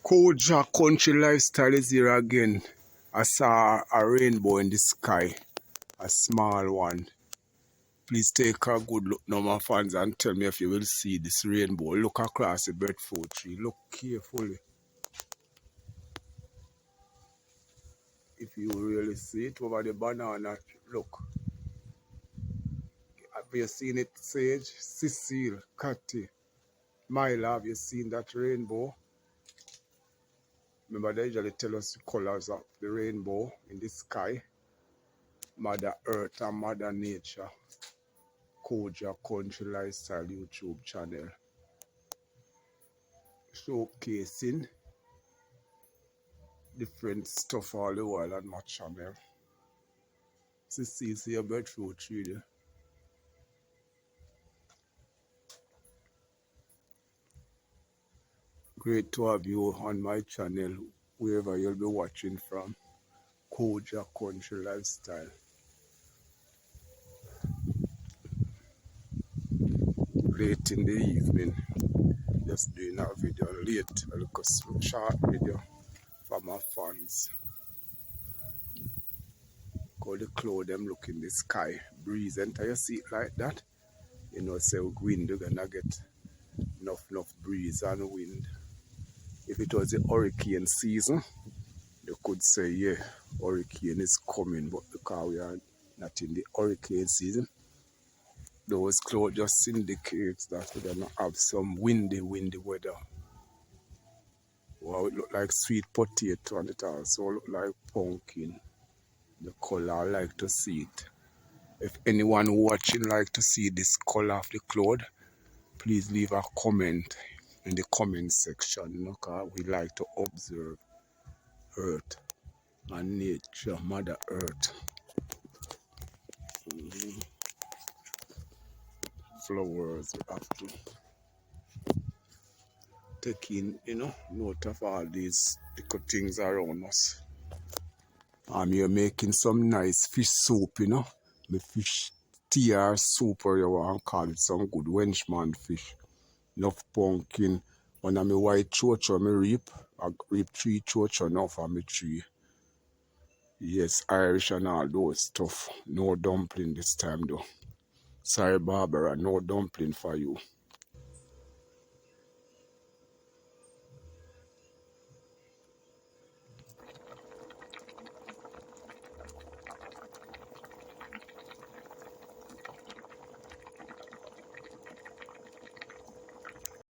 Koja country lifestyle is here again. I saw a rainbow in the sky, a small one. Please take a good look now, my fans, and tell me if you will see this rainbow. Look across the breadfruit tree. Look carefully. If you really see it over the banana, look. Have you seen it, Sage? Cecile, Cathy, Myla, have you seen that rainbow? Remember, they usually tell us the colors of the rainbow in the sky. Mother Earth and Mother Nature. Koja Country Lifestyle YouTube channel. Showcasing different stuff all the while on my channel. See a breadfruit tree there. Great to have you on my channel, wherever you'll be watching from. Koja Country Lifestyle. Late in the evening, just doing a video late, a little short video for my fans. Call the cloud them look in the sky, breeze enter your seat like that. You know, say wind, you're gonna get enough breeze and wind. If it was the hurricane season, you could say, yeah, hurricane is coming, but because we are not in the hurricane season, those clouds just indicates that we're gonna have some windy weather. Wow, it look like sweet potato, and it also look like pumpkin. The color, I like to see it. If anyone watching like to see this color of the cloud, please leave a comment in the comment section. You know, 'cause we like to observe Earth and nature, Mother Earth. Flowers, we have to take in, you know, note of all these little things around us. I'm here making some nice fish soup, you know. My fish tea or soup, or you want to call it, some good Welshman fish. Enough pumpkin. One of my white chocho, I reap. I reap 3 chocho now for my tree. Yes, Irish and all those stuff. No dumpling this time though. Sorry, Barbara, no dumpling for you.